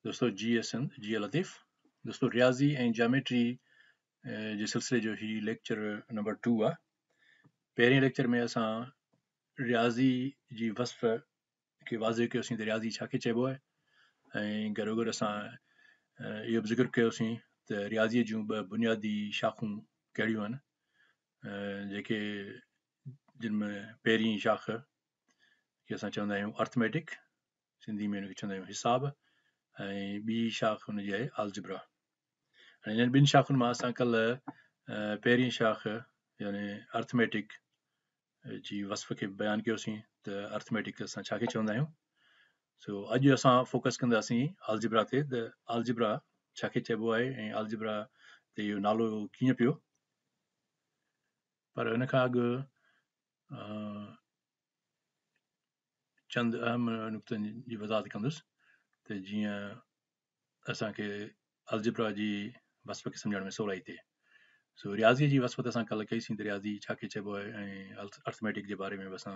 दोस्तों जी लतीफ़ दोस्तों रियाज़ी ऐं ज्योमेट्री जे सिलसिले जो ही लेक्चर नंबर 2 आहे। पहिरें लेक्चर में असां रियाज़ी जी वस्फ़ खे वाज़े कयोसीं त रियाज़ी छा खे चइबो आहे ऐं गॾोगॾु असां इहो बि ज़िक्र कयोसीं त रियाज़ीअ जूं ॿ बुनियादी शाख़ूं कहिड़ियूं आहिनि, जेके जिन में पहिरीं शाख़ खे असां चवंदा आहियूं अर्थमेटिक, सिंधी में हुनखे चवंदा आहियूं हिसाब, ऐं ॿी शाख़ हुनजी आहे अलजब्रा। हाणे इन्हनि ॿिनि शाख़ुनि मां असां कल्ह पहिरीं शाख़ यानी अर्थमेटिक जी वस्फ़ खे बयानु कयोसीं त अर्थमेटिक असां छा खे चवंदा आहियूं। सो अॼु असां फोकस कंदासीं अलजब्रा ते, त अलजब्रा छा खे चइबो आहे ऐं अलजब्रा ते इहो नालो कीअं पियो। पर हिन खां अॻु चंद अहम नुक़्तनि जी वज़ाहत कंदुसि त जीअं असांखे अलजब्रा जी वस्फ़ खे सम्झण में सवलाई थिए। सो रियाज़ीअ जी वस्फ़ त असां कल्ह कईसीं त रियाज़ी छा खे चइबो आहे ऐं अर्थमेटिक जे बारे में बि असां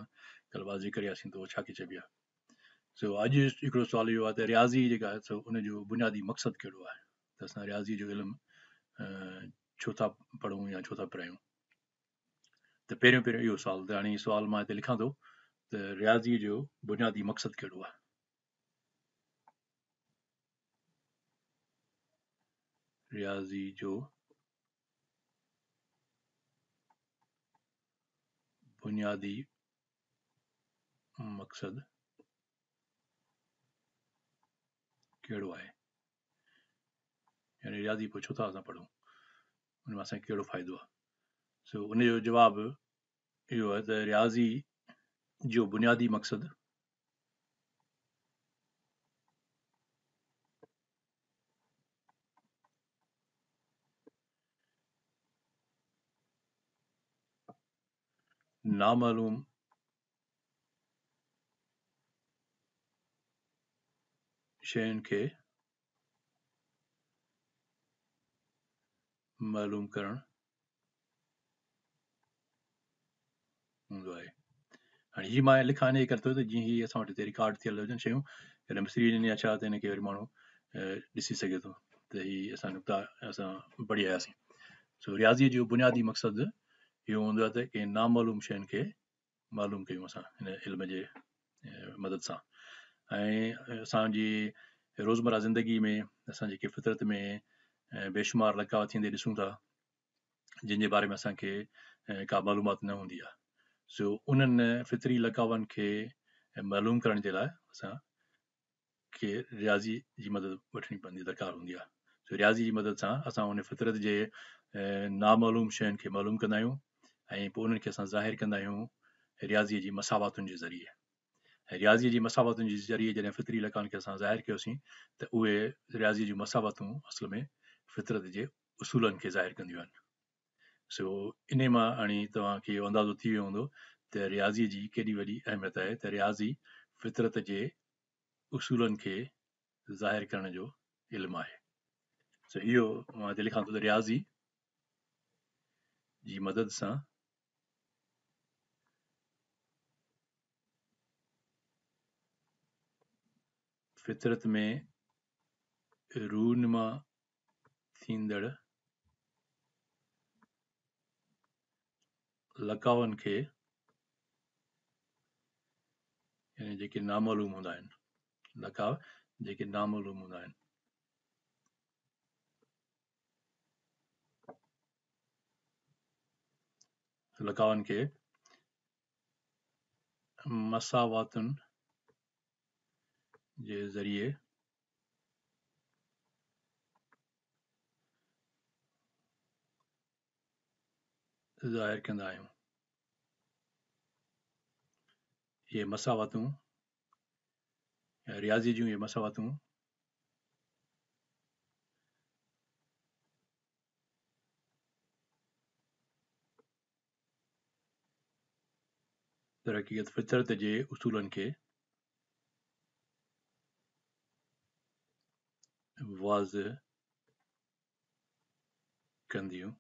कल्ह वाज़े करियासीं त उहो छा खे चइबी आहे। सो अॼु हिकिड़ो सुवाल इहो आहे त रियाज़ी जेका आहे सो उनजो बुनियादी मक़सदु कहिड़ो आहे, त असां रियाज़ी जो इल्मु छो था पढ़ूं या छो था पढ़ायूं। त पहिरियों इहो सुवाल, त हाणे इहो सुवाल मां हिते लिखां थो त रियाज़ीअ जो बुनियादी मक़सदु कहिड़ो आहे। रियाज़ी जो बुनियादी मक़सदु कहिड़ो आहे, यानी रियाज़ी पोइ छो था असां पढ़ूं, उन मां असांखे कहिड़ो फ़ाइदो आहे। सो उनजो जवाबु इहो आहे त रियाज़ी जो बुनियादी मक़सदु नामालूम शयुनि खे मालूम करणु हूंदो आहे। हाणे हीअ मां लिखां इन करे थो त जीअं हीअ असां वटि हिते रिकॉर्ड थियल हुजनि शयूं, कॾहिं मिस्त्री ॾिनी या छा, त हिनखे वरी माण्हू ॾिसी सघे थो त हीअ असां नुक़्ता असां पढ़ी आयासीं। सो रियाज़ीअ जो बुनियादी मक़सदु इहो हूंदो आहे त कंहिं नामालूम शयुनि खे मालूम कयूं असां हिन इल्म जे मदद सां। ऐं असांजी रोज़मर्रा ज़िंदगी में असां जेके फितरत में बेशुमार लकाव थींदे ॾिसूं था, जिन जे बारे में असांखे का मालूमात न हूंदी आहे। सो उन्हनि फितरी लकावनि खे मालूम करण जे लाइ असांखे रियाज़ी जी मदद वठणी पवंदी, दरकार हूंदी आहे। सो रियाज़ी जी मदद सां असां उन फितरत जे नामालूम शयुनि खे मालूम कंदा आहियूं ऐं पोइ उन्हनि खे असां ज़ाहिर कंदा आहियूं रियाज़ीअ जी मसावातुनि जे ज़रिए। ऐं रियाज़ीअ जी मसावातुनि जे ज़रिए जॾहिं फितरी लकावनि खे असां ज़ाहिर कयोसीं त उहे रियाज़ीअ जूं मसावातूं असल में फितरत जे उसूलनि खे ज़ाहिर कंदियूं आहिनि। सो इन मां हाणे तव्हांखे इहो अंदाज़ो थी वियो हूंदो त रियाज़ीअ जी केॾी वॾी अहमियत आहे, त रियाज़ी फितरत जे उसूलनि खे ज़ाहिर करण जो इल्मु आहे। सो इहो मां हिते लिखां थो त रियाज़ी जी मदद सां फितरत में रूनमा थींदड़ लकावनि खे, यानी जेके नामालूम हूंदा आहिनि, लकाव जेके नामालूम हूंदा आहिनि, लकावनि खे मसावातुनि जे ज़रिए ज़ाहिर कंदा आहियूं। इहे मसावातूं, रियाज़ी जूं इहे मसावातूं दर हक़ीक़त फितरत जे उसूलनि खे वाज़िह कंदियूं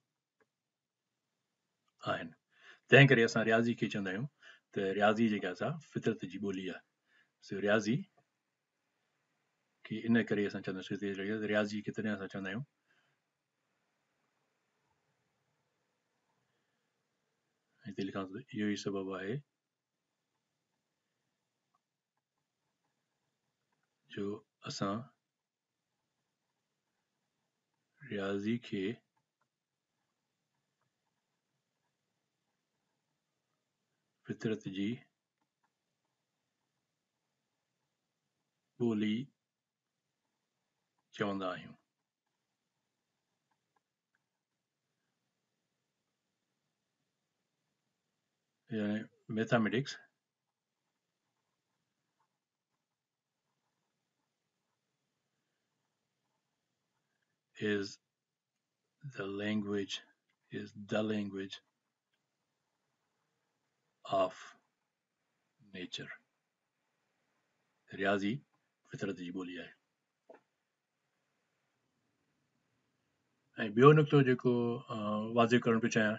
आहिनि। तंहिं करे असां रियाज़ी खे चवंदा आहियूं त रियाज़ी जेका असां फितरत जी ॿोली आहे। सो रियाज़ी बाक़ी इन करे असां चवंदासीं रियाज़ी केतिरे असां चवंदा आहियूं हिते लिखां थो इहो ई सबबु आहे जो असां रियाज़ी खे फितरत जी ॿोली चवंदा आहियूं यानी mathematics is the language of nature रियाज़ी फितरत जी ॿोली आहे ऐं ॿियो नुक़्तो जेको वाज़िह करणु पियो चाहियां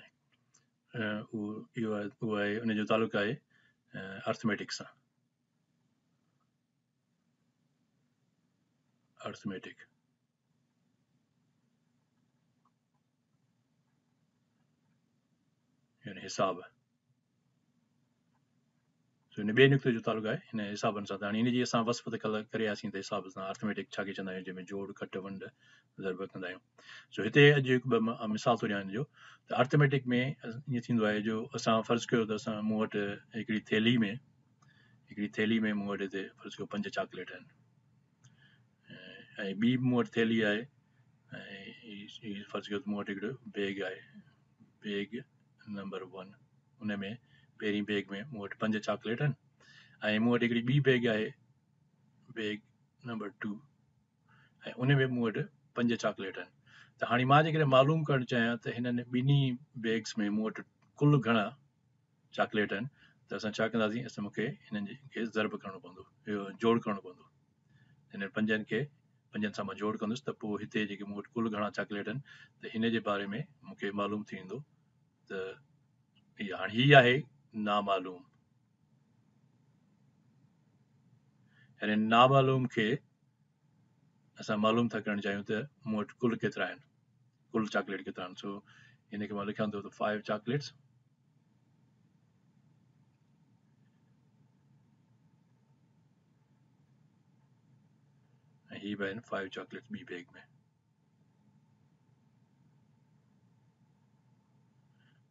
उहो आहे उनजो तालुक़ु आहे अर्थमेटिक्स सां अर्थमेटिक यानी हिसाब हिन ॿिए नुक़्ते जो तालुक़ु आहे हिन हिसाबनि सां त हाणे हिनजी असां वसफ़त कल्ह करे आयासीं त हिसाब सां अर्थमेटिक छा खे चवंदा आहियूं जंहिंमें जोड़ कट वंड ज़रब कंदा आहियूं सो हिते अॼु हिकु ॿ मिसाल थो ॾियां हिन जो त अर्थमेटिक में ईअं थींदो आहे जो असां फ़र्ज़ु कयो त असां मूं वटि हिकिड़ी थैली में मूं वटि हिते फ़र्ज़ु कयो 5 चॉकलेट आहिनि ऐं ॿी मूं वटि थैली आहे ऐं फ़र्ज़ु कयो त मूं वटि हिकिड़ो बैग आहे बैग नंबर 1 उन में पहिरीं बैग में मूं वटि 5 चॉकलेट आहिनि ऐं मूं वटि हिकिड़ी ॿी बैग आहे बैग नंबर 2 ऐं उन में मूं वटि 5 चॉकलेट आहिनि त हाणे मां जेकॾहिं मालूम करणु चाहियां त हिननि ॿिन्ही बैग्स में मूं वटि कुल घणा चॉकलेट आहिनि त असां छा कंदासीं असां मूंखे हिननि खे ज़रब करणो पवंदो इहो जोड़ करणो पवंदो हिन 5 खे 5 सां मां जोड़ कंदुसि त पोइ हिते जेके मूं वटि कुल घणा चॉकलेट आहिनि त हिन जे बारे में मूंखे मालूम थी वेंदो त हाणे हीअ आहे नामालूम यानी नामालूम खे असां मालूम था करणु चाहियूं त मूं वटि कुल केतिरा आहिनि कुल चॉकलेट केतिरा आहिनि सो हिनखे मां लिखां थो त 5 चॉकलेट्स ऐं हीअ बि आहिनि 5 चॉकलेट्स ॿी बैग में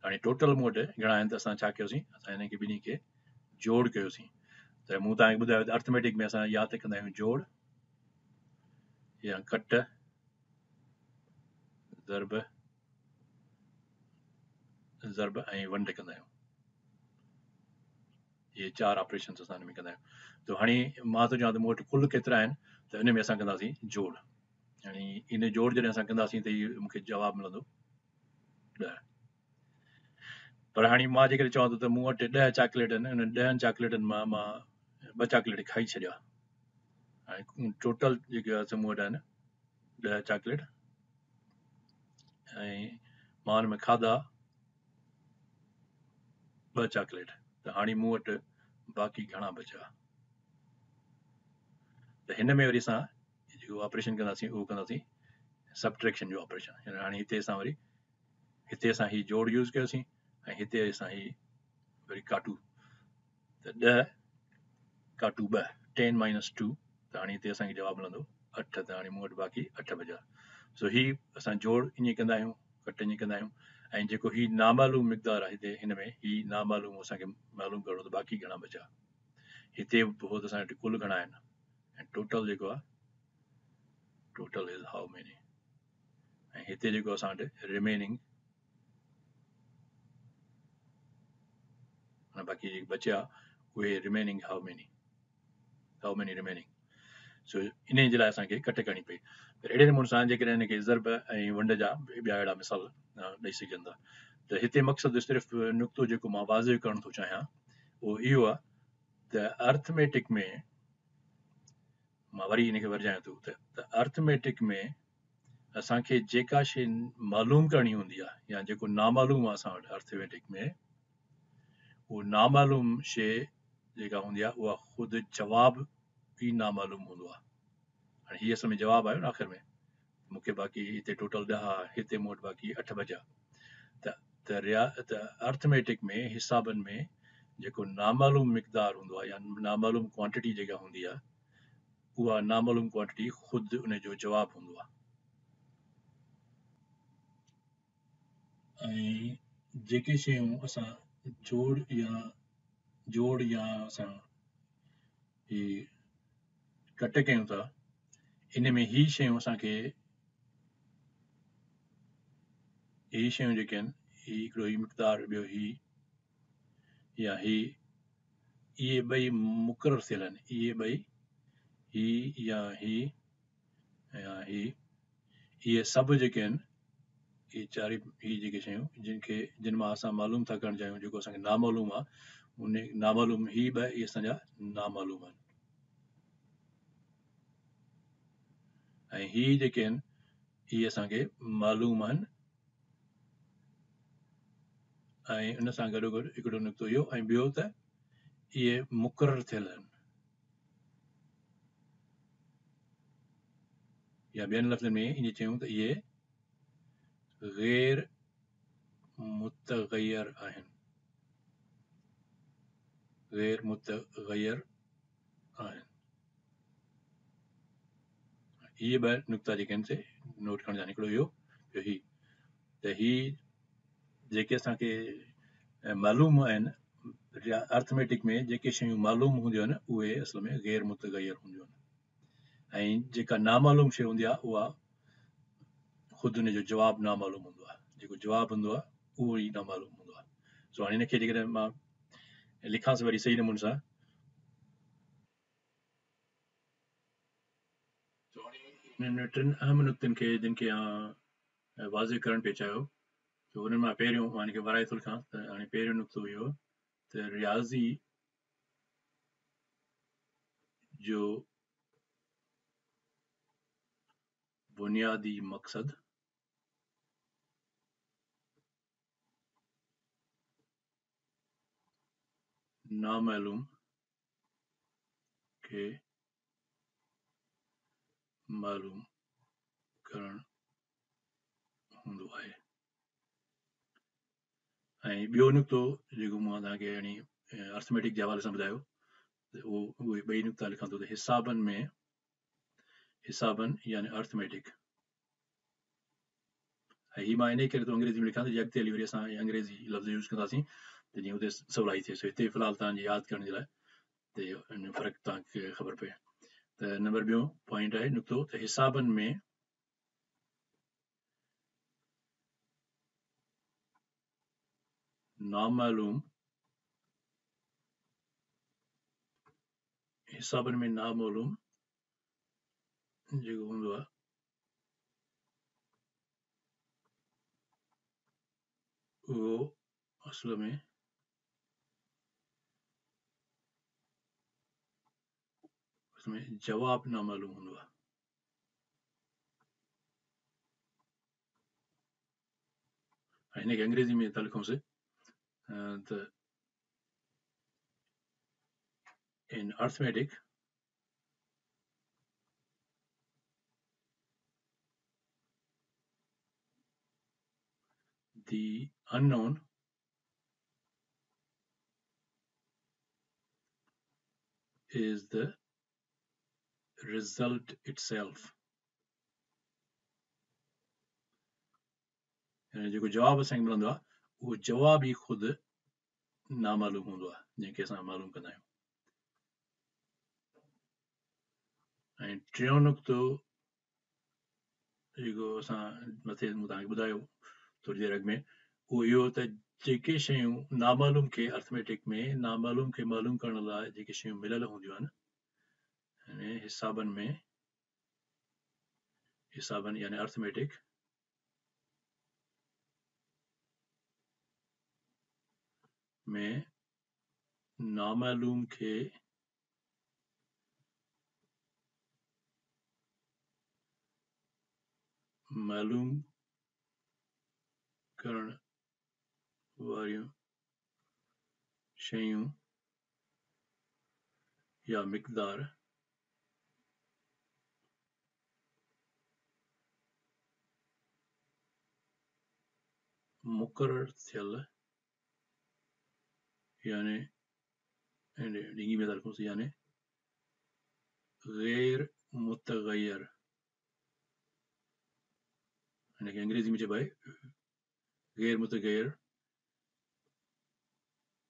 हाणे टोटल मूं वटि घणा आहिनि त असां छा कयोसीं असां हिनखे ॿिन्ही खे जोड़ कयोसीं त मूं तव्हांखे ॿुधायो त अर्थमेटिक में असां या त कंदा आहियूं जोड़ या कट ज़रब ऐं वंड कंदा आहियूं इहे 4 ऑपरेशन्स असां हिन में कंदा आहियूं त हाणे मां थो चवां त मूं वटि कुल केतिरा आहिनि त इन में असां कंदासीं जोड़ यानी इन जोड़ जॾहिं असां कंदासीं त इहो मूंखे जवाबु मिलंदो 10 पर हाणे मां जेकॾहिं चवां थो त मूं वटि 10 चॉकलेट आहिनि उन 10 चॉकलेटनि मां 2 चॉकलेट खाई छॾिया हाणे टोटल जेके आहे मूं वटि आहिनि 10 चॉकलेट ऐं मां हुन में खाधा 2 चॉकलेट त हाणे मूं वटि बाक़ी घणा बचिया त हिन में वरी असां जेको ऑपरेशन कंदासीं उहो कंदासीं सबट्रैक्शन जो ऑपरेशन हाणे हिते असां ही जोड़ यूज़ कयोसीं ऐं हिते असां ही वरी काटू त 10 काटू 2 10 - 2 त हाणे हिते असांखे जवाबु मिलंदो 8 त हाणे मूं वटि बाक़ी 8 बचिया सो ही असां जोड़ ईअं कंदा आहियूं कट ईअं कंदा आहियूं ऐं जेको ही नामालूम मिक़दार आहे हिते हिन में ही नामालूम असांखे मालूम करणो त बाक़ी घणा बचिया हिते पोइ त असां वटि कुल घणा आहिनि ऐं टोटल जेको आहे टोटल इज़ हाउ मेनी ऐं हिते जेको असां वटि रिमेनिंग बाक़ी जेके बचिया उहे रिमेनिंग हाउ मेनी रिमेनिंग सो इन जे लाइ असांखे कट करणी पई त अहिड़े नमूने सां जेकॾहिं हिनखे ज़रब ऐं वंड जा ॿिया अहिड़ा मिसाल ॾेई सघनि था त हिते मक़सदु सिर्फ़ु नुक़्तो जेको मां वाज़िह करणु थो चाहियां उहो इहो आहे त अर्थमेटिक में मां वरी हिनखे वरजायां थो त अर्थमेटिक में असांखे जेका शइ मालूम करणी हूंदी आहे या जेको नामालूम आहे असां वटि अर्थमेटिक में उहो नामालूम शइ जेका हूंदी आहे उहा ख़ुदि जवाबु बि नामालूम हूंदो आहे ही असल में जवाब आयो न आख़िर में मूंखे बाक़ी हिते टोटल 10 हिते मूं वटि बाक़ी 8 बचा त अर्थमेटिक में हिसाबनि में जेको नामालूम मिक़दार हूंदो आहे या नामालूम क्वांटिटी जेका हूंदी आहे उहा नामालूम क्वांटिटी ख़ुदि उन जो जवाबु हूंदो आहे ऐं जेके शयूं असां जोड़ या असां ही कट कयूं था इन में ही शयूं असांखे ही शयूं जेके आहिनि ही हिकिड़ो ही मिक़दार ॿियो ही या ही इहे ॿई मुक़ररु थियल आहिनि इहे ॿई ही या ही इहे सभु जेके आहिनि इहे चारि ही जेके शयूं जिन मां असां मालूम था करणु चाहियूं जेको असांखे नामालूम आहे उन नामालूम ही ॿ इहे असांजा नामालूम आहिनि ऐं ही जेके आहिनि इहे असांखे मालूम आहिनि ऐं उन सां गॾोगॾु हिकिड़ो नुक़्तो इहो ऐं ॿियो त इहे मुक़ररु थियल आहिनि या ॿियनि लफ़्ज़नि में ईअं चयूं त इहे गैर मुतग़य्यर आहिनि गैर मुतग़य्यर आहिनि इहे ॿ नुक़्ता जेके आहिनि से नोट करण जा हिकिड़ो इहो ॿियो ही त ही जेके असांखे मालूम आहिनि अर्थमेटिक में जेके शयूं मालूम हूंदियूं आहिनि उहे असल में गैर मुतग़य्यर हूंदियूं आहिनि ऐं जेका नामालूम शइ हूंदी आहे उहा ख़ुदि उन जो जवाबु नामालूम हूंदो आहे जेको जवाबु हूंदो आहे उहो ई नामालूम हूंदो आहे सो हाणे हिनखे जेकॾहिं मां लिखांसि वरी सही नमूने सां हिननि टिनि अहम नुक़्तनि खे जिन खे वाज़े करणु पिए चाहियो त हुननि मां पहिरियों मां हिनखे वराए थो लिखां त हाणे पहिरियों नुक़्तो इहो त रियाज़ी जो बुनियादी मक़सदु नामालूम खे मालूम करणु हूंदो आहे ऐं ॿियो नुक़्तो जेको मां तव्हांखे यानी अर्थमेटिक जे हवाले सां ॿुधायो त उहे ॿई नुक़्ता लिखां थो त हिसाबनि यानी अर्थमेटिक ऐं हीअ मां इन करे थो अंग्रेज़ी में लिखां त अॻिते हली वरी असां अंग्रेज़ी लफ़्ज़ यूज़ कंदासीं त जीअं हुते सवलाई थिए सो हिते फ़िलहाल तव्हांजी यादि करण जे लाइ त इन फ़र्क़ु तव्हांखे ख़बर पए त नंबर ॿियो पॉइंट आहे नुक़्तो त हिसाबनि में नामालूम जेको हूंदो आहे उहो असल में जवाबु नामालूम हूंदो आहे ऐं हिनखे अंग्रेज़ी में था लिखूंसि त in arithmetic the unknown is the result itself यानी जेको जवाबु असांखे मिलंदो आहे उहो जवाबु ई ख़ुदि नामालूम हूंदो आहे जंहिंखे असां मालूम कंदा आहियूं ऐं टियों नुक़्तो जेको असां मथे मूं तव्हांखे ॿुधायो थोरी देरि अॻु में उहो इहो त जेके शयूं नामालूम खे अर्थमेटिक में नामालूम खे मालूम करण लाइ जेके शयूं मिलियल हूंदियूं आहिनि हिसाबनि यानी अर्थमेटिक में नामालूम खे मालूम करण वारियूं शयूं या मिक़दार मुकर्रर थियल यानी डिंगी में तरकों से यानी गैर मुतगैर यानी कि अंग्रेजी में जब आए गैर मुतगैर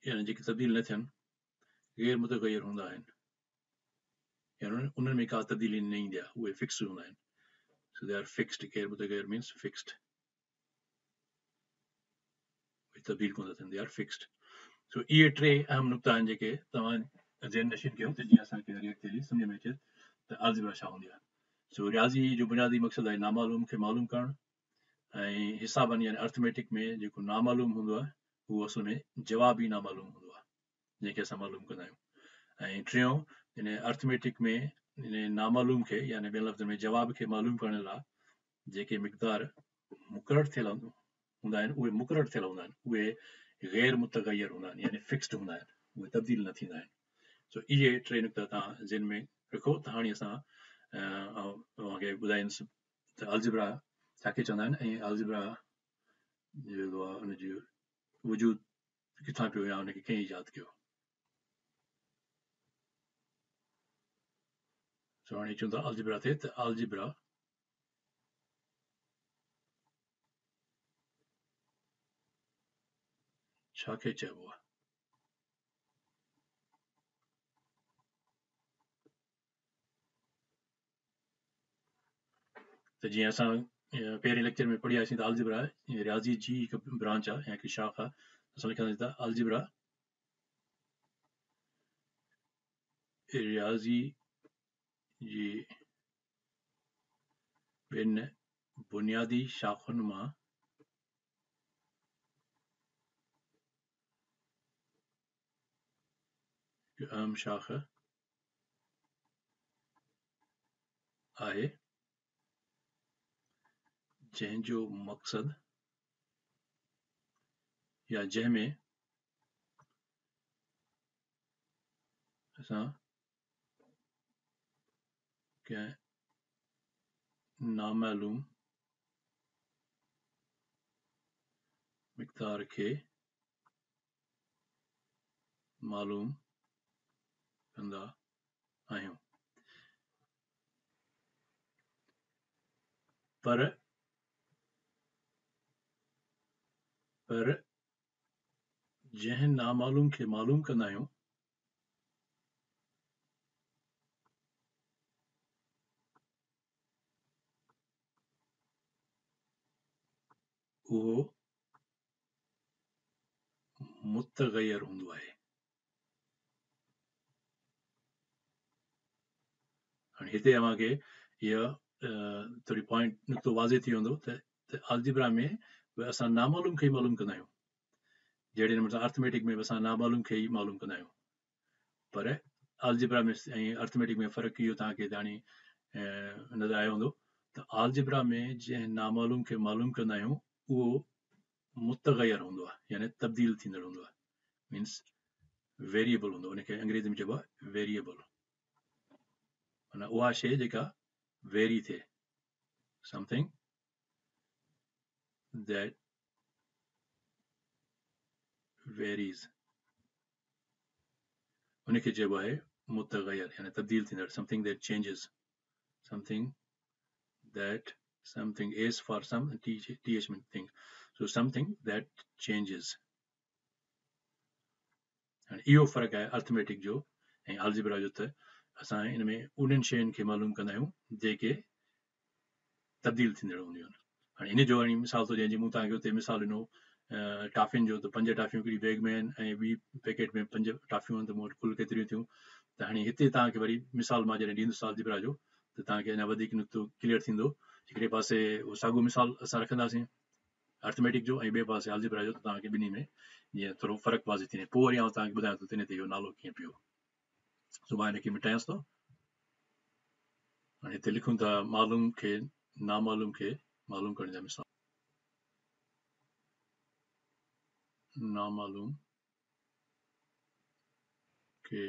यानी जेके तब्दील न थियन गैर मुतगैर हूंदा आहिनि यानी उन्हनि में का तब्दीली न ईंदी आहे उहे फिक्स हूंदा आहिनि so they are fixed गैर मुतगैर means fixed तब्दील कोन था थियनि they are fixed so इहे टे अहम नुक़्ता आहिनि जेके तव्हां ज़हन नशीन कयो त जीअं असांखे वरी अॻिते सम्झ में अचे त अलजेब्रा छा हूंदी आहे सो रियाज़ी जो बुनियादी मक़सदु आहे नामालूम खे मालूम करणु ऐं हिसाबनि यानी अर्थमेटिक में जेको नामालूम हूंदो आहे उहो असल में जवाबी नामालूम हूंदो आहे जंहिंखे असां मालूम कंदा आहियूं ऐं टियों इन अर्थमेटिक में इन नामालूम खे यानी ॿियनि लफ़्ज़नि में जवाब खे मालूम करण लाइ जेके मिक़दार मुक़ररु थियल हूंदा आहिनि उहे मुक़ररु थियल हूंदा आहिनि उहे गैर मुतगैर हूंदा आहिनि यानी फिक्स्ड हूंदा आहिनि उहे तब्दील न थींदा आहिनि सो इहे टे नुक़्ता तव्हां ज़हन में रखो त हाणे असां तव्हांखे ॿुधाईंदुसि त अलजेब्रा छाखे चवंदा आहिनि ऐं अलजेब्रा जेको आहे उनजी वजूद किथां पियो या उनखे कंहिं ईजाद कयो सो हाणे चवंदा अलजेब्रा थिए त अलजेब्रा छाखे चइबो आहे त जीअं असां पहिरें लेक्चर में पढ़ियासीं त अलजेब्रा रियाज़ी जी हिकु ब्रांच आहे या हिकु शाख आहे असां लिखंदासीं त अलजेब्रा रियाज़ी जी ॿिनि बुनियादी शाखुनि मां हिकु अहम शाख आहे जंहिंजो मक़सदु या जंहिंमें असां कंहिं नामालूम मिक़दार खे मालूम कंदा आहियूं पर जंहिं नामालूम खे मालूम कंदा आहियूं उहो मुतगैर हूंदो आहे हाणे हिते अव्हांखे इहा थोरी पॉइंट नुक़्तो वाज़े थी वेंदो त अलजेब्रा में बि असां नामालूम खे ई मालूम कंदा आहियूं जहिड़े नमूने सां अर्थमेटिक में बि असां नामालूम खे ई मालूम कंदा आहियूं पर अलजेब्रा में ऐं अर्थमेटिक में फ़र्क़ु इहो तव्हांखे हाणे नज़र आयो हूंदो त अलजेब्रा में जंहिं नामालूम खे मालूम कंदा आहियूं उहो मुतगैर हूंदो आहे यानी तब्दील थींदड़ हूंदो आहे मीन्स वेरिएबल हूंदो उनखे अंग्रेज़ी में चइबो आहे वेरिएबल माना उहा शइ जेका वेरी थिए समथिंग दैट वेरीज़ उनखे चइबो आहे मुतगैर यानी तब्दील थींदड़ something that changes something that something is for some th means thing so something that changes and इहो फ़र्क़ु आहे अर्थमेटिक जो ऐं अलजेब्रा जो त असां इन में उन्हनि शयुनि खे मालूम कंदा आहियूं जेके तब्दील थींदड़ हूंदियूं आहिनि हाणे इन जो हाणे मिसाल थो ॾियां जीअं मूं तव्हांखे हुते मिसाल ॾिनो टाफियुनि जो त 5 टाफियूं हिकिड़ी बैग में आहिनि ऐं ॿी पैकेट में 5 टाफियूं आहिनि त मूं वटि कुल केतिरियूं थियूं त हाणे हिते तव्हांखे वरी मिसाल मां जॾहिं ॾींदुसि अलजेब्रा जो त तव्हांखे अञा वधीक नुक़्तो क्लियर थींदो हिकिड़े पासे उहो साॻियो मिसाल असां रखंदासीं अर्थमेटिक जो ऐं ॿिए पासे अलजेब्रा जो त तव्हांखे ॿिन्ही में जीअं थोरो फ़र्क़ु वाज़े थींदो पोइ वरी आउं तव्हांखे ॿुधायां थो त इन ते इहो नालो कीअं पियो सो मां हिनखे मिटायांसि थो हाणे हिते लिखूं था मालूम खे नामालूम खे मालूम करण जा मिसाल नामालूम खे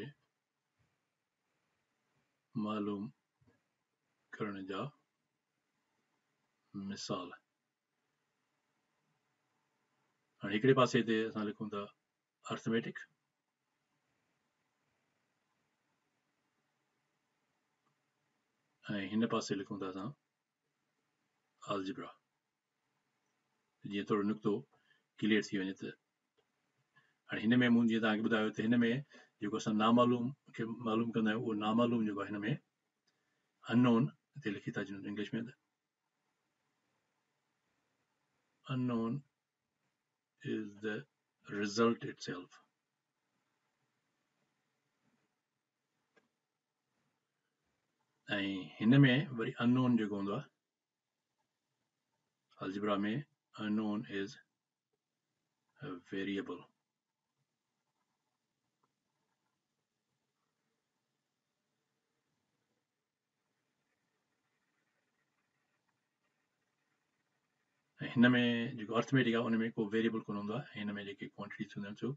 मालूम करण जा मिसाल हाणे हिकिड़े पासे ते असां लिखूं था अर्थमेटिक, ऐं हिन पासे लिखूं था असां अलजेब्रा, जीअं थोरो नुक़्तो क्लियर थी वञे। त हाणे हिन में मूं जीअं तव्हांखे ॿुधायो त हिन में जेको असां नामालूम खे मालूम कंदा आहियूं उहो नामालूम जेको आहे हिन में अननोन हिते लिखी था अचनि इंग्लिश में, त unknown is the result itself. ऐं हिन में वरी unknown जेको हूंदो आहे अलजेब्रा में, unknown is a variable. ऐं हिन में जेको अर्थमेटिक आहे उन में को वेरिएबल कोन हूंदो आहे, हिन में जेके क्वांटिटीज़ हूंदियूं आहिनि सो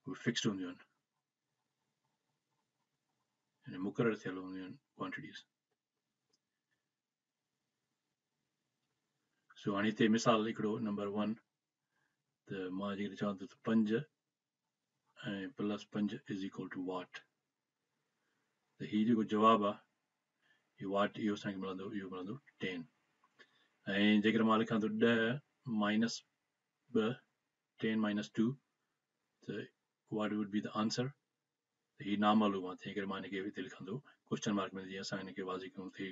उहे फिक्स्ड हूंदियूं आहिनि, यानी मुक़ररु थियल हूंदियूं आहिनि क्वांटिटीज़। सो हाणे हिते मिसाल हिकिड़ो नंबर 1, त मां जेकॾहिं चवां थो त 5 ऐं प्लस 5 इज़ इक्वल टू वाट, त हीउ जेको जवाबु आहे इहो वाट इहो असांखे मिलंदो, इहो मिलंदो 10। ऐं जेकर मां लिखां थो 10 माइनस 2, 10 माइनस 2, त what would be the answer? त हीउ नामालूम आहे, तंहिं करे मां हिनखे हिते लिखां थो क्वेश्चन मार्क में, जीअं असां हिनखे वाज़ी कयूं थिए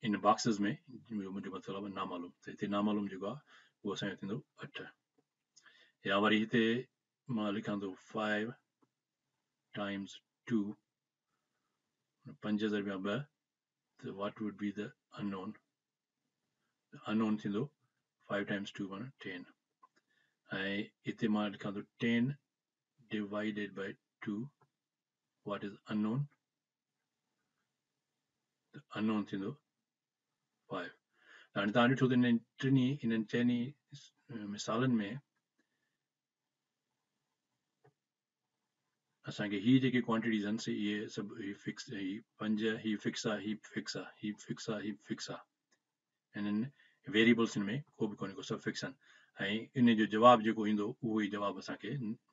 इन बॉक्सिस में, मुंहिंजो मतिलबु आहे नामालूम। त हिते नामालूम जेको आहे उहो असांजो थींदो 8। या वरी हिते मां लिखां थो 5 टाइम्स 2, 5 दरमियान 2, त what would be the unknown? unknown थींदो 5 टाइम्स 2 माना 10। ऐं हिते मां लिखां थो 10 divided by 2, what is unknown? The unknown थींदो 5। हाणे तव्हां ॾिठो त इन्हनि चइनी मिसालनि में असांखे हीअ जेके क्वांटिटीज़ आहिनि इहे सभु फिक्स, हीअ 5 हीअ फिक्स आहे, हीअ फिक्स आहे, हीअ फिक्स आहे, हीअ फिक्स आहे, इन्हनि वेरिएबल्स में को बि कोन्हे, को सभु फिक्स आहिनि। ऐं इन जो जवाबु जेको ईंदो उहो ई जवाबु असांखे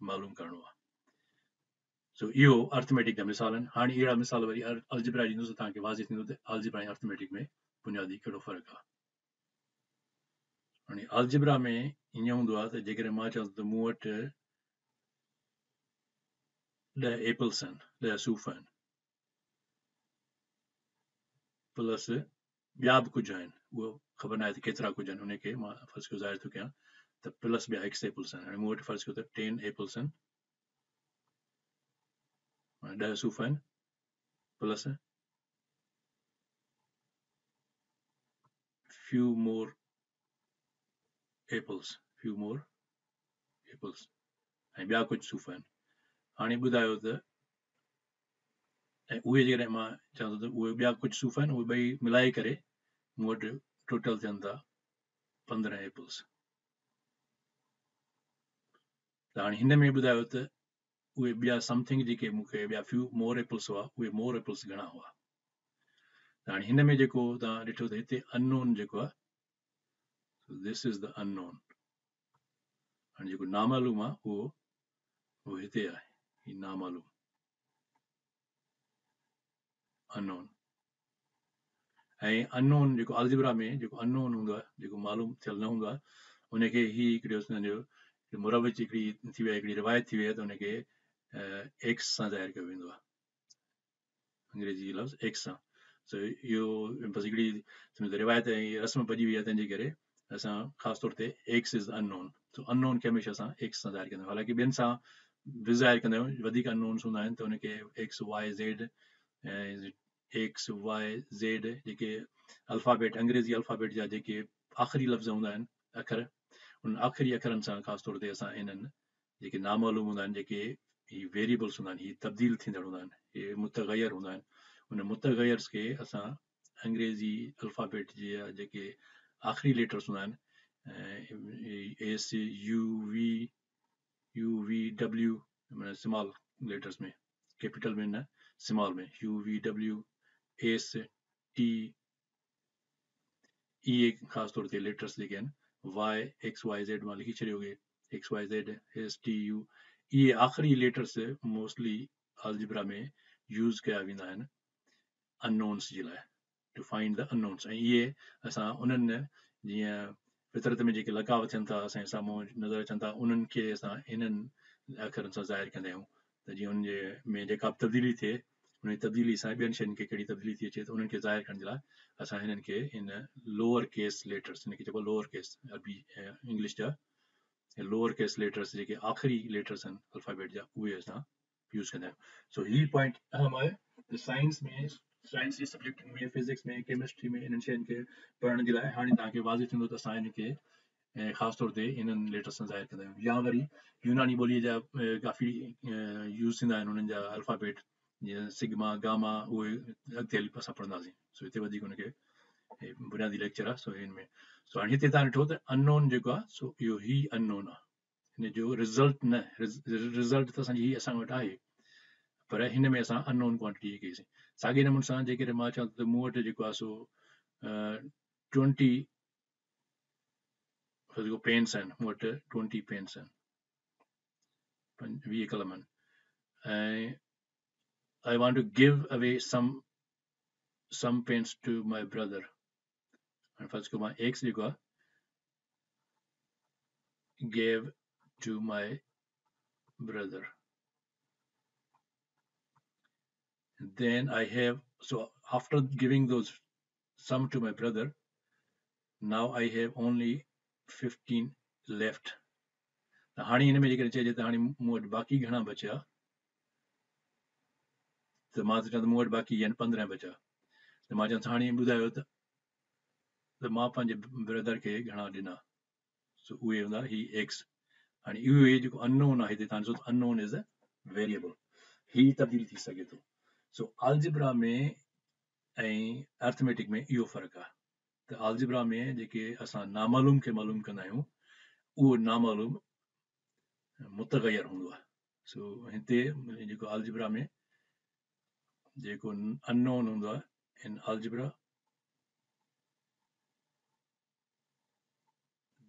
मालूम करिणो आहे। सो इहो अर्थमेटिक जा मिसाल आहिनि। हाणे अहिड़ा मिसाल वरी अलजेब्रा ॾींदुसि, तव्हांखे वाज़े थींदो त अलजेब्रा ऐं अर्थमेटिक में बुनियादी कहिड़ो फ़र्क़ु आहे। हाणे अलजेब्रा में ईअं हूंदो आहे त जेकॾहिं मां चवां त मूं वटि 10 एपल्स आहिनि, 10 सूफ़ आहिनि, प्लस ॿिया बि कुझु आहिनि, उहो ख़बर न आहे त केतिरा कुझु आहिनि, उनखे मां फर्ज़ कयो ज़ाहिर थो कयां त प्लस ॿिया x एपल्स आहिनि। हाणे मूं वटि फर्ज़ कयो त 10 एपल्स आहिनि, 10 सूफ़ आहिनि, प्लस few more apples, ऐं ॿिया कुझु सूफ़ आहिनि। हाणे ॿुधायो त ऐं उहे जेकॾहिं मां चवां थो त उहे ॿिया कुझु सूफ़ आहिनि, उहे ॿई मिलाए करे मूं वटि टोटल थियनि था 15 एपल्स। त हाणे हिन में ॿुधायो त उहे ॿिया समथिंग जेके मूंखे ॿिया फ्यू मोर एपल्स हुआ, उहे मोर एपल्स घणा हुआ। त हाणे हिन में जेको तव्हां ॾिठो त हिते अननोन जेको आहे, दिस इज़ द अननोन। हाणे जेको नामालूम आहे उहो हिते आहे, हीउ नामालूम अननोन। ऐं अननोन जेको अलजेब्रा में जेको अननोन हूंदो आहे, जेको मालूम थियल न हूंदो आहे, उनखे ही हिकिड़ो सम्झो मुरवज हिकिड़ी थी वई, हिकिड़ी रिवायत थी वई आहे, त उनखे एक्स सां ज़ाहिर कयो वेंदो आहे, अंग्रेजी लफ़्ज़ एक्स सां। सो इहो बसि हिकिड़ी रिवायत ऐं रस्म भॼी वई आहे, तंहिंजे करे असां ख़ासि तौर ते x is unknown. So unknown खे हमेशह असां एक्स सां ज़ाहिर कंदा आहियूं, हालांकि ॿियनि सां बि ज़ाहिर कंदा आहियूं, वधीक अननोन्स हूंदा आहिनि त उनखे X Y Z X Y Z जेके अल्फ़ाबेट, अंग्रेज़ी अल्फ़ाबेट जा जेके आख़िरी लफ़्ज़ हूंदा आहिनि, अखर, उन आख़िरी अखरनि सां ख़ासि तौर ते असां इन्हनि जेके नामालूम हूंदा आहिनि, जेके हीअ वेरिएबल्स हूंदा आहिनि, हीअ तब्दील थींदड़ हूंदा आहिनि, हीअ मुतग़यर हूंदा आहिनि, उन मुतग़यर्स खे असां अंग्रेज़ी अल्फ़ाबेट जे जेके आख़िरी लेटर्स हूंदा आहिनि, एस यू वी डब्ल्यू माना स्मॉल लेटर्स में, कैपिटल में न, स्मॉल में, U V W S T, इहे ख़ासि तौर ते लेटर्स जेके आहिनि XYZ मां लिखी छॾियोगे XYZ STU ये आख़िरी लेटर्स मोस्टली अलजिब्रा में यूज़ कया वेंदा आहिनि अननोन्स जे लाइ टू फाइंड द अननोन्स ऐं इहे असां उन्हनि जीअं फितरत में जेके लकाव थियनि था असांजे साम्हूं नज़र अचनि था उन्हनि खे असां इन्हनि अखरनि सां ज़ाहिर कंदा आहियूं त जीअं उन जे में जेका बि तब्दीली थिए उन तब्दीली सां ॿियनि शयुनि खे कहिड़ी तब्दीली थी अचे त उन्हनि खे ज़ाहिर करण जे लाइ असां हिननि खे इन लोअर केस लेटर्स हिनखे चइबो लोअर केस अरबी इंग्लिश जा लोअर केस लेटर्स जेके आख़िरी लेटर्स आहिनि अल्फ़ाबेट जा उहे असां यूज़ कंदा आहियूं सो हीअ पॉइंट अहम आहे त साइंस जे सब्जेक्ट में फिज़िक्स में केमिस्ट्री में इन्हनि शयुनि खे पढ़ण जे लाइ हाणे तव्हांखे वाज़े थींदो त असां हिनखे ख़ासि तौर ते इन्हनि लेटर्स सां ज़ाहिर कंदा आहियूं या वरी यूनानी ॿोलीअ जा काफ़ी यूज़ थींदा आहिनि उन्हनि जा अल्फ़ाबेट जीअं सिग्मा गामा उहे अॻिते हली असां पढ़ंदासीं सो हिते वधीक हुनखे बुनियादी लेक्चर आहे सो हिन में सो हाणे हिते तव्हां ॾिठो त अननोन जेको आहे सो इहो ई अननोन आहे हिन जो रिज़ल्ट न रिज़ल्ट त असांजी हीअ असां वटि आहे पर हिन में असां अननोन क्वांटिटी कईसीं साॻे नमूने सां जेकॾहिं मां चवां त मूं वटि जेको आहे सो 20 जेको पेन्स आहिनि मूं वटि 20 पेन्स आहिनि 20 कलम आहिनि ऐं I want to give away some pens to my brother. And first को मां X जेको आहे gave to my brother. Then I have, so after giving those some to my brother, now I have only 15 left. हाणे हिन में जेकॾहिं चइजे त हाणे मूं वटि बाक़ी घणा बचिया त मां त चवां त मूं वटि बाक़ी आहिनि 15 बचिया त मां चवां हाणे ॿुधायो त मां पंहिंजे ब्रदर खे घणा ॾिना सो उहे हूंदा ही X हाणे इहो जेको अननोन आहे हिते तव्हां ॾिसो अननोन इज़ अ वेरिएबल ही तब्दील थी सघे थो सो अलजिब्रा में ऐं अर्थमेटिक में इहो फ़र्क़ु आहे त अलजिब्रा में जेके असां नामालूम खे मालूम कंदा आहियूं उहो नामालूम मुतग़यर हूंदो आहे सो हिते जेको अलजिब्रा में जेको अननोन हूंदो आहे इन algebra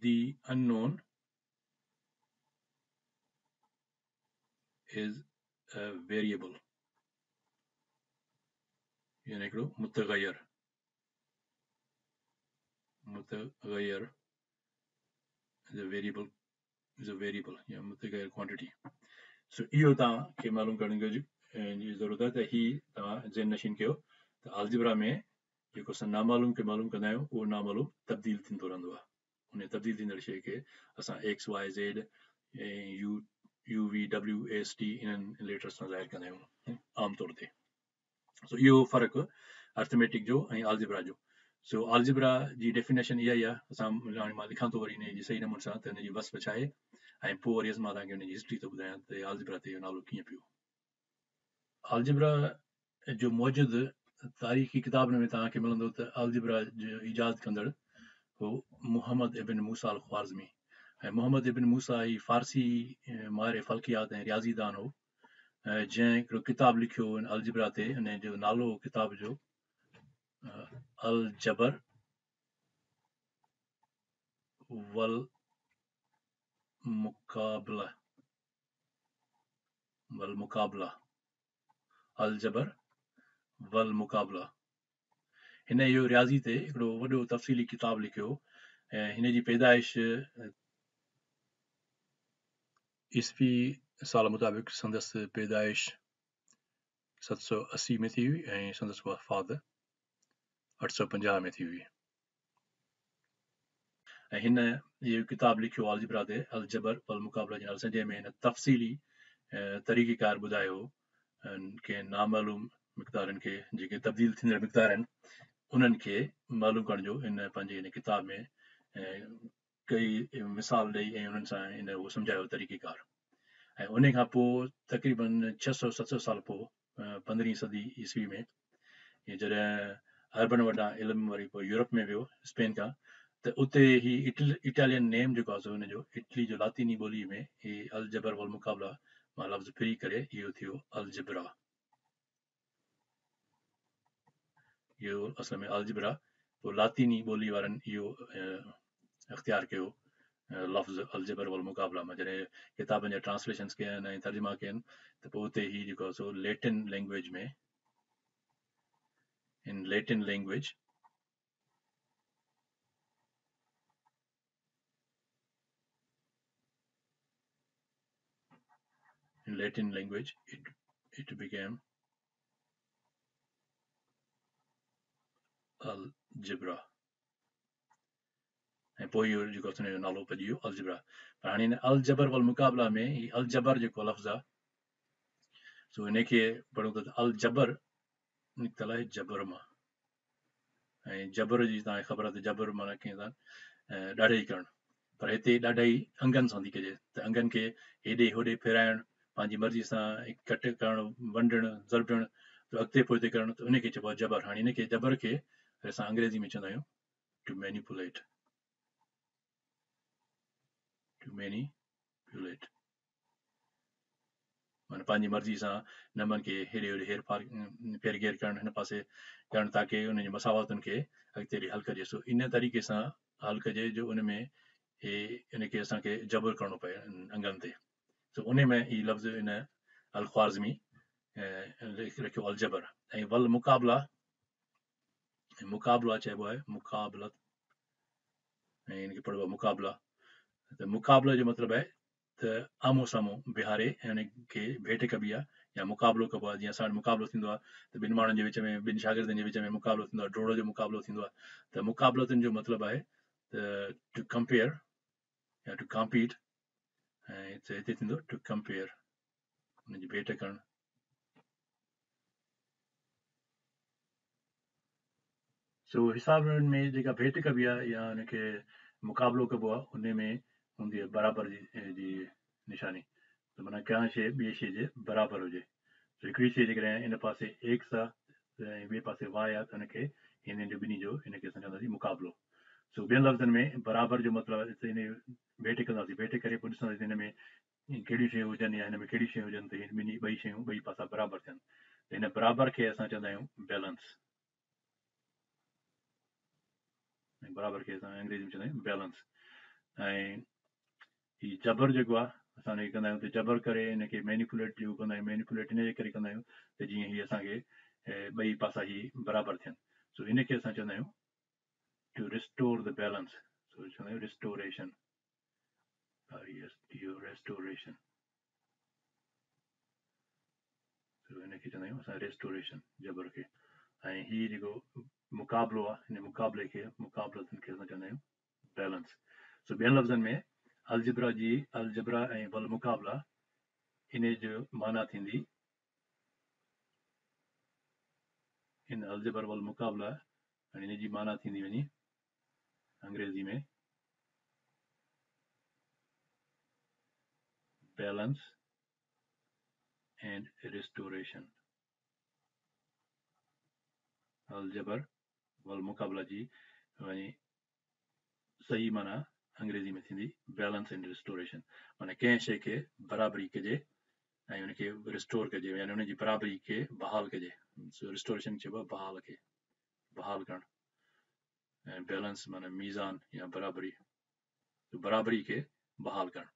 the unknown is a variable यानी हिकिड़ो मुतग़यर is a variable या मुतग़यर क्वांटिटी सो इहो तव्हांखे मालूम करण जी ज़रूरत आहे त ही तव्हां ज़हन नशीन कयो त अलजिब्रा में जेको असां नामालूम खे मालूम कंदा आहियूं उहो नामालूम तब्दील थींदो रहंदो आहे उन तब्दील थींदड़ शइ खे असां XYZ UVWST इन्हनि लेटर्स सां ज़ाहिर कंदा आहियूं आमतौर ते सो इहो फ़र्क़ु अर्थमेटिक जो ऐं अलजिब्रा जो सो अलजिब्रा जी डेफिनेशन इहा ई आहे असां हाणे मां लिखां थो वरी हिन जी सही नमूने सां त हिन जी वस्फ़ छा आहे ऐं पोइ वरी मां तव्हांखे हुन जी हिस्ट्री थो ॿुधायां त अलजिब्रा ते इहो नालो कीअं पियो अलजिब्रा जो मौजूदु तारीख़ी किताबनि में तव्हांखे मिलंदो त अलजिब्रा जो ईजाद कंदड़ हो मुहम्मद इब्न मूसा अल ख्वारिज़मी ऐं मुहम्मद इब्न मूसा ही फारसी माहिर फ़ल्कियात ऐं रियाज़ीदान हो जंहिं हिकिड़ो किताबु लिखियो इन अलजिब्रा ते उन जो नालो किताब जो अल जबर वल मुक़ाबला अल जबर वल मुक़ाबला हिन इहो रियाज़ी ते हिकिड़ो वॾो तफ़सीली किताबु लिखियो ऐं हिन जी पैदाइश ईस्वी साल मुताबिक़ संदसि पैदाइश 780 में थी हुई ऐं संदसि वफ़ात 850 में थी हुई ऐं हिन इहो किताबु लिखियो अलजिब्रा ते अल जबर वल मुक़ाबला जे नाले सां जंहिंमें हिन तफ़सीली तरीक़ेकार ॿुधायो के नामालूम मिक़दारनि खे जेके तब्दील थींदड़ मिक़दार आहिनि उन्हनि खे मालूम करण जो हिन पंहिंजे हिन किताब में कई मिसाल ॾेई ऐं उन्हनि सां हिन उहो सम्झायो तरीक़ेकार ऐं उन खां पोइ तक़रीबन 600-700 साल पोइ 15वीं सदी ईस्वी में जॾहिं अरबन वटां इल्मु वरी पोइ यूरोप में वियो स्पेन खां त उते ही इटालियन नेम जेको आहे हुनजो इटली जो लातीनी ॿोलीअ में ही अल जबर वल मुक़ाबला मां लफ़्ज़ फिरी करे इहो थियो अलजिब्रा इहो असल में अलजिब्रा पोइ लातीनी ॿोली वारनि इहो इख्तियार कयो लफ़्ज़ अलजबर वल मुक़ाबला में जॾहिं किताबनि जा ट्रांसलेशन्स कया आहिनि ऐं तर्जुमा कया आहिनि त पोइ उते ही जेको आहे सो लैटिन लैंग्वेज में in Latin language it became algebra ऐं पोइ इहो जेको आहे हुनजो नालो पइजी वियो अलजबरा पर हाणे हिन अलजबर वल मुक़ाबला में ही अलजबर जेको लफ़्ज़ आहे सो हिनखे पढ़ूं त अलजबर निकितल आहे जबर मां ऐं जबर जी तव्हांखे ख़बर आहे त जबर माना कीअं था ॾाढे ई करणु पर हिते ॾाढा ई अंगनि सां थी कजे त अंगनि खे हेॾे होॾे फेराइणु पंहिंजी मर्ज़ी सां कट करणु वंडणु ज़रबणु त अॻिते पोइते करणु त उनखे चइबो आहे जबर हाणे हिनखे जबर खे असां अंग्रेज़ी में चवंदा आहियूं टू मैनिपुलेट माना पंहिंजी मर्ज़ी सां नमनि खे हेॾे होॾे हेर फार फेर घेर करणु हिन पासे करणु ताकी उनजी मसावतुनि खे अॻिते हली हल कजे सो इन तरीक़े सां हल कजे जो उन में हे इनखे असांखे जबर करिणो पए अंगनि ते सो उन में ही लफ़्ज़ इन अल ख्वारज़मी रखियो अल जबर ऐं वल मुक़ाबला चइबो आहे मुक़ाबलत ऐं हिनखे पढ़िबो आहे मुक़ाबला त मुक़ाबले जो मतिलबु आहे त आम्हूं साम्हूं बिहारे ऐं हुनखे भेट कबी आहे या मुक़ाबिलो कबो आहे जीअं असां वटि मुक़ाबिलो थींदो आहे त ॿिनि माण्हुनि जे विच में ॿिनि शागिर्दनि जे विच में मुक़ाबिलो थींदो आहे ड्रोड़ जो मुक़ाबिलो थींदो आहे त मुक़ाबलतुनि जो मतिलबु आहे त टू कंपेयर या टू कॉम्पीट ऐं हिते थींदो टू कंपेयर हुनजी भेट करणु सो हिसाबनि में जेका भेट कबी आहे या हुनखे मुक़ाबिलो कबो आहे उन में हूंदी आहे बराबरि जी निशानी त माना कंहिं शइ ॿिए शइ जे बराबरि हुजे हिकिड़ी शइ जेकॾहिं इन पासे एक्स आहे त ॿिए पासे वाय आहे त हुनखे हिन ॿिन्ही जो हिनखे असां चवंदासीं मुक़ाबिलो सो ॿियनि लफ़्ज़नि में बराबरि जो मतिलबु आहे हिन भेट कंदासीं भेट करे पोइ ॾिसंदासीं हिन में कहिड़ियूं शयूं हुजनि या हिन में कहिड़ियूं शयूं हुजनि त हिन ॿिन्ही ॿई शयूं ॿई पासा बराबरि थियनि त हिन बराबरि खे असां चवंदा आहियूं बैलेंस ऐं बराबरि खे असां अंग्रेज़ी में चवंदा आहियूं बैलेंस ऐं हीउ जबर जेको आहे असां हिनखे कंदा आहियूं त जबर करे हिनखे मैनिपुलेट जेको कंदा आहियूं मैनिपुलेट इन जे करे कंदा आहियूं त जीअं हीअ असांखे ॿई पासा ही बराबरि थियनि सो हिनखे असां चवंदा आहियूं to restore the balance so चवंदा आहियूं रिस्टोरेशन हिनखे चवंदा आहियूं असां रेस्टोरेशन जबर खे ऐं हीअ जेको मुक़ाबिलो आहे हिन मुक़ाबले खे मुक़ाबलतुनि खे असां चवंदा आहियूं बैलेंस सो ॿियनि लफ़्ज़नि में अलजबरा ऐं वल मुक़ाबला इन जो माना थींदी इन अलजबर वल मुक़ाबला ऐं इन जी माना थींदी वञी अंग्रेज़ी में बैलेंस एंड रिस्टोरेशन अलजबर वल मुक़ाबला जी वञी सही माना अंग्रेज़ी में थींदी बैलेंस एंड रिस्टोरेशन माना कंहिं शइ खे बराबरी कजे ऐं हुनखे रिस्टोर कजे यानी हुनजी बराबरी खे बहाल कजे रिस्टोरेशन चइबो आहे बहाल करणु ऐं बैलेंस माना मीज़ान या बराबरी खे बहाल करणु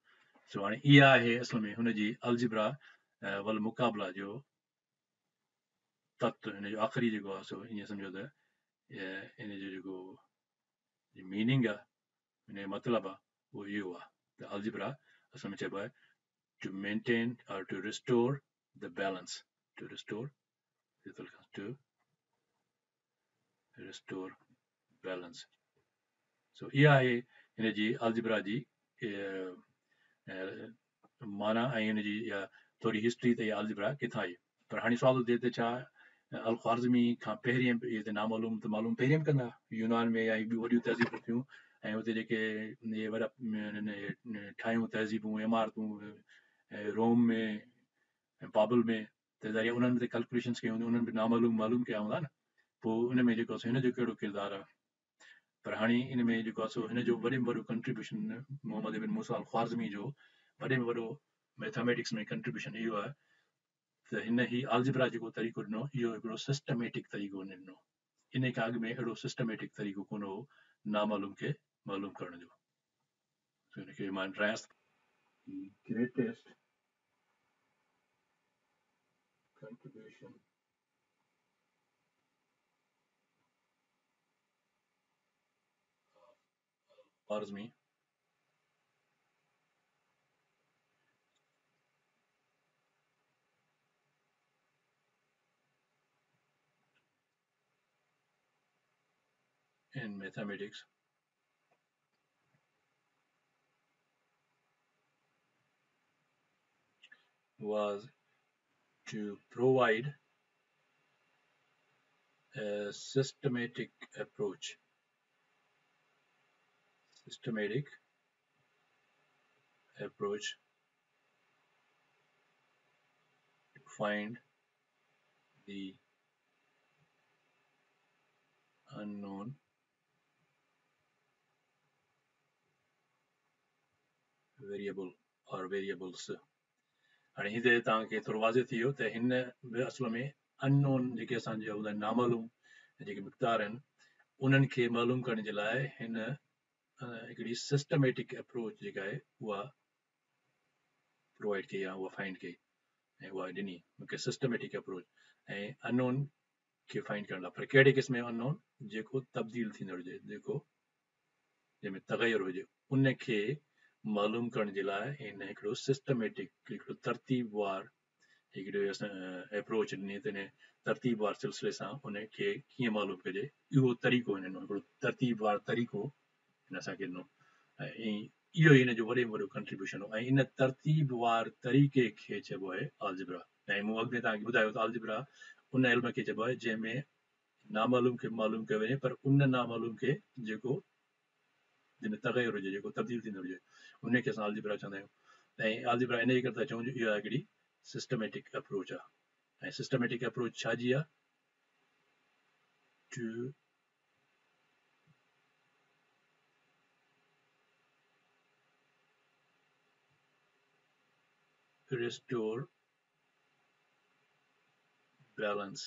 सो हाणे इहा आहे असल में हुनजी अलजबरा वल मुक़ाबला जो तत्व हिन जो आख़िरी जेको आहे सो ईअं सम्झो त इन जो जेको मीनिंग आहे हिन जो मतिलबु आहे उहो इहो आहे त अलजबरा असल में चइबो आहे to maintain or to restore the balance to restore balance so इहा आहे हिन जी अलजबरा जी माना ऐं हिनजी इहा थोरी हिस्ट्री त इहा अलजबरा किथां आई पर हाणे सुवाल थिए त छा अल ख्वारज़मी खां पहिरीं इहे त नामालूम त मालूम पहिरीं कंदा यूनान में या ॿियूं वॾियूं तहज़ीबूं थियूं ऐं हुते जेके इहे वॾा ठाहियूं तहज़ीबूं इमारतूं रोम में बाबल में त ज़रिए उन्हनि ते कैलकुलेशन्स कयूं उन्हनि बि मालूम कया हूंदा न पोइ उन में जेको आहे हिन जो कहिड़ो किरदारु आहे पर हाणे इन में जेको आहे सो हिन जो वॾे में वॾो कंट्रीब्यूशन मोहम्मद इब्न मूसा अल ख्वारज़मी जो वॾे में वॾो मैथमेटिक्स में कंट्रीब्यूशन इहो आहे त हिन ही अलजबरा जेको तरीक़ो ॾिनो इहो हिकिड़ो सिस्टमेटिक तरीक़ो ॾिनो इन खां अॻु में अहिड़ो सिस्टमेटिक तरीक़ो कोन हो नामालूम खे मालूम करण जो So इनखे मां entrance the greatest contribution Khwarizmi in mathematics was to provide a systematic approach to find the unknown variable or variables. हाणे हिते तव्हांखे थोरो वाज़े थी वियो त हिन में असल में अननोन जेके असांजा हूंदा आहिनि नामालूम जेके मिक़दार आहिनि उन्हनि खे मालूम करण जे लाइ हिन हिकिड़ी सिस्टमेटिक अप्रोच जेका आहे उहा प्रोवाइड कई आहे, उहा फाइंड कई ऐं उहा ॾिनी मूंखे सिस्टमेटिक अप्रोच ऐं अननोन खे फाइंड करण लाइ। पर कहिड़े क़िस्म जो अननोन? जेको तब्दील थींदड़ हुजे, जेको जंहिंमें तग़युर हुजे, उनखे मालूम करण जे लाइ हिन हिकिड़ो सिस्टमेटिक हिकिड़ो तरतीबवार हिकिड़ो अप्रोच ॾिनी त हिन तरतीबवार सिलसिले सां उनखे कीअं मालूम कजे इहो तरीक़ो हिन ॾिनो, हिकिड़ो तरतीबवार तरीक़ो हिन असांखे ॾिनो ऐं इहो ई हिन जो वॾे में वॾो कंट्रीब्यूशन हो। ऐं इन तरतीबवार तरीक़े खे चइबो आहे अलजिब्रा। ऐं मूं अॻु में तव्हांखे ॿुधायो त अलजिब्रा उन इल्म खे चइबो आहे जंहिंमें नामालूम खे मालूम कयो वञे, पर उन नामालूम खे जेको जिन तग़युर हुजे, जेको तब्दील थींदो हुजे, उनखे असां अलजिब्रा चवंदा आहियूं। ऐं अलजिब्रा इन जे करे था चऊं जो इहा हिकिड़ी सिस्टमेटिक अप्रोच आहे। ऐं सिस्टमेटिक अप्रोच छाजी आहे? To restore balance।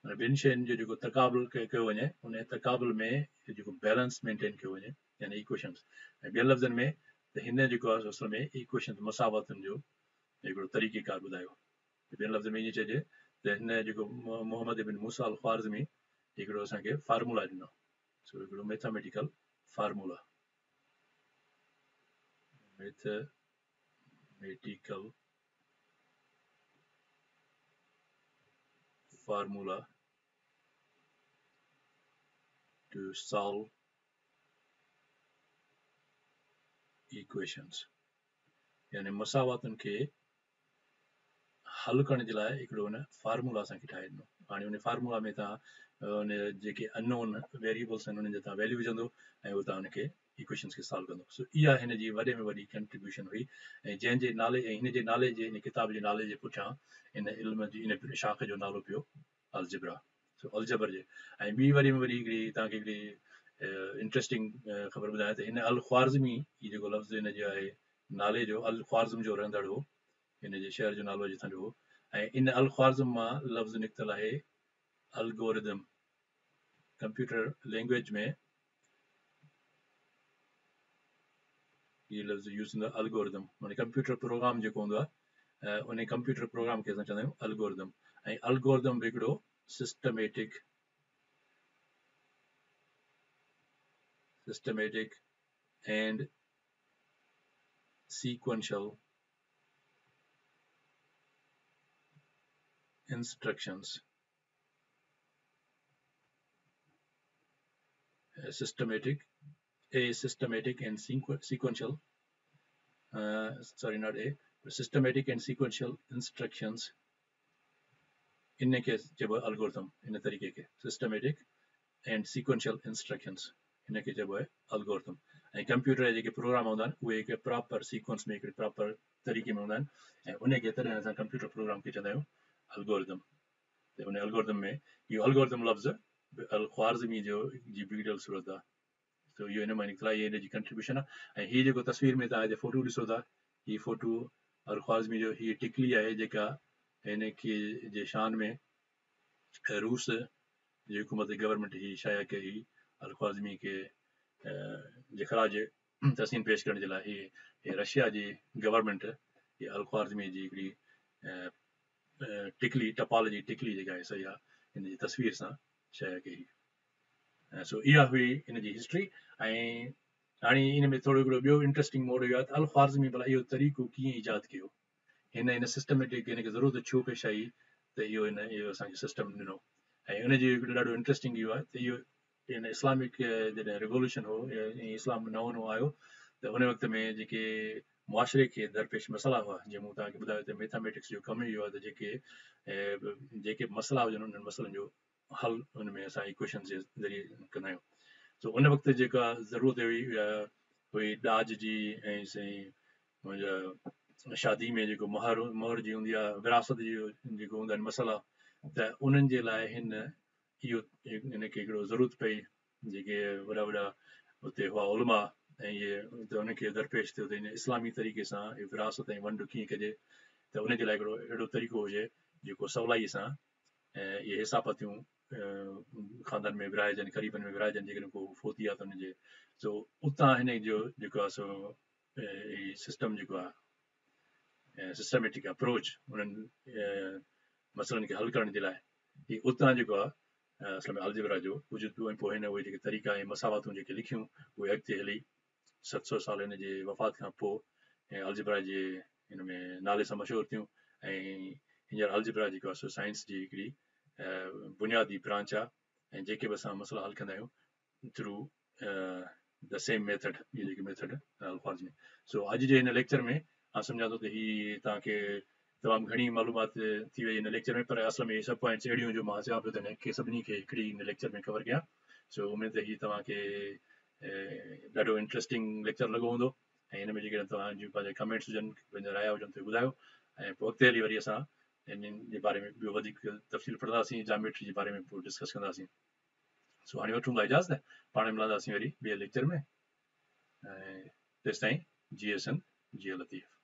ॿिनि शयुनि जो जेको तक़ाबुल कयो वञे उन तक़ाबुल में जेको बैलेंस मेंटेन कयो वञे यानी इक्वेशन्स। ऐं ॿियनि लफ़्ज़नि में त हिन जेको आहे असल में इक्वेशन्स मसावतुनि जो हिकिड़ो तरीक़ेकार ॿुधायो। ॿियनि लफ़्ज़नि में ईअं चइजे त हिन जेको मोहम्मद इब्न मूसा अल ख्वारिज़मी हिकिड़ो असांखे फार्मूला ॾिनो, सो हिकिड़ो mathematical formula, mathematical formula to solve equations। यानी मसावातुनि खे हल करण जे लाइ हिकिड़ो हुन फार्मूला असांखे ठाहे ॾिनो। हाणे उन फार्मूला में तव्हां उन जेके अननोन वेरिएबल्स आहिनि उन्हनि जो तव्हां वैल्यू विझंदो ऐं उहो तव्हां हुनखे इक्वेशन्स खे सॉल्व कंदो। सो इहा हिन जी वॾे में वॾी कंट्रीब्यूशन हुई। ऐं जंहिंजे नाले ऐं हिन जे नाले जे हिन किताब जे नाले जे पुठियां इन इल्म जी इन शाख जो नालो पियो अलजिब्रा। सो अलजबर जे। ऐं ॿी वॾे में वॾी हिकिड़ी तव्हांखे हिकिड़ी इंट्रस्टिंग ख़बर ॿुधायां त हिन अल ख्वारिज़मी ही जेको लफ़्ज़ हिन जो आहे नाले जो अल ख्वारिज़म जो रहंदड़ हो, हिन जे शहर जो नालो जितां जो हो। ऐं इन अल ख्वारिज़म मां लफ़्ज़ निकितल आहे अलगोरिदम। कंप्यूटर लैंग्वेज में ये लफ़्ज़ यूज़ थींदो आहे अलगोरिदम, माने कंप्यूटर प्रोग्राम जेको हूंदो आहे उन कंप्यूटर प्रोग्राम खे असां चवंदा आहियूं अलगोरिदम। ऐं अलगोरिदम बि हिकिड़ो systematic and sequential instructions, systematic and sequential systematic and sequential instructions इनके चइबो आहे algorithm। इन तरीक़े खे systematic and sequential instructions इनके चइबो आहे algorithm। ऐं कंप्यूटर जा जेके प्रोग्राम हूंदा आहिनि उहे हिकु प्रॉपर सीक्वेंस में हिकिड़े प्रॉपर तरीक़े में हूंदा आहिनि ऐं उनखे तॾहिं असां कंप्यूटर प्रोग्राम खे चवंदा आहियूं algorithm। त उन algorithm में इहो algorithm लफ़्ज़ अल ख्वारिज़मी जो जी बिगड़ियल सूरत आहे। तो इहो हिन मां निकितल आहे, इहे हिन जी कंट्रीब्यूशन आहे। ऐं हीअ जेको तस्वीर में तव्हां फोटो ॾिसो था, हीअ फोटो अल ख्वारिज़मी जो हीअ टिकली आहे जेका हिन खे जे शान में रूस जी हुकूमत गवर्नमेंट ही शाया कई अल ख्वारिज़मी खे जे ख़राज तहसीन पेश करण जे लाइ हे रशिया जी गवर्नमेंट हे अल-ख्वारिज़मी जी हिकिड़ी टिकली टपालॉजी टिकली जेका आहे सही आहे हिन जी तस्वीर सां शइ कई। सो इहा हुई हिन जी हिस्ट्री। ऐं हाणे इन में थोरो हिकिड़ो ॿियो इंट्रस्टिंग मोड इहो आहे त अल-ख्वारिज़मी भला इहो तरीक़ो कीअं ईजाद कयो, हिन सिस्टमेटिक हिन खे ज़रूरत छो पेश आई त इहो असांखे सिस्टम ॾिनो। ऐं उनजी हिकिड़ो ॾाढो इंट्रस्टिंग इहो आहे त इहो हिन इस्लामिक जॾहिं रिवोल्यूशन हो इस्लाम नओं नओं आयो त उन वक़्त में जेके मुआशिरे खे दरपेश मसइला हुआ, जीअं मूं तव्हांखे ॿुधायो त मैथमेटिक्स जो कमु इहो आहे त जेके मसइला हुजनि उन्हनि मसइलनि जो हल हुन में असां इक्वेशन जे ज़रिए कंदा आहियूं। सो उन वक़्तु जेका ज़रूरत हुई ॾाज जी ऐं साईं मुंहिंजा शादी में जेको मोहर जी हूंदी आहे, विरासत जो जेको हूंदा आहिनि मसइला, त उन्हनि जे लाइ हिनखे हिकिड़ो ज़रूरत पई जेके वॾा वॾा हुते हुआ उलमा ऐं इहे त उनखे दरपेश थियो त हिन इस्लामी तरीक़े सां विरासत ऐं वंड कीअं कजे, त उनजे लाइ हिकिड़ो अहिड़ो तरीक़ो हुजे जेको सवलाईअ सां इहे हिसाफ़तियूं ख़ानदान में विराइजनि, क़रीबनि में विराइजनि, जेकॾहिं को फोती आहे त उनजे सो उतां हिन जो जेको आहे सो सिस्टम जेको आहे सिस्टमेटिक अप्रोच उन्हनि मसइलनि खे हल करण जे लाइ ही उतां जेको आहे असल में अलजेब्रा जो वजूदु, ऐं पोइ हिन उहे जेके तरीक़ा ऐं मसावातूं जेके लिखियूं उहे अॻिते हली 700 साल हिन जे वफ़ात खां पोइ ऐं अलजेब्रा जे हिन में नाले सां मशहूरु थियूं। ऐं हींअर अलजेब्रा जेको आहे सो साइंस जी हिकिड़ी बुनियादी ब्रांच आहे, ऐं जेके बि असां मसइला हल कंदा आहियूं थ्रू द सेम मेथड, इहे जेके मेथड अल-ख्वारिज़मी। सो अॼु जे हिन लेक्चर में मां सम्झां थो त हीअ तव्हांखे तमामु घणी मालूमात थी वई हिन लेक्चर में, पर असल में इहे सभु पॉइंट्स अहिड़ियूं जो मां चवां पियो त हिनखे सभिनी खे हिकिड़ी हिन लेक्चर में कवर कयां। सो उमेद त हीअ तव्हांखे ॾाढो इंट्रस्टिंग लेक्चर लॻो हूंदो। ऐं हिन में जेकॾहिं तव्हांजूं पंहिंजा कमेंट्स हुजनि, पंहिंजा राया हुजनि त ॿुधायो, ऐं पोइ अॻिते हली वरी असां हिननि जे बारे में ॿियो वधीक तफ़सील पढ़ंदासीं, जामेट्री जे बारे में पोइ डिस्कस कंदासीं। सो हाणे वठूं था इजाज़त, पाण मिलंदासीं वरी ॿिए लेक्चर में। ऐं तेसिताईं जी एस एन जी लतीफ़।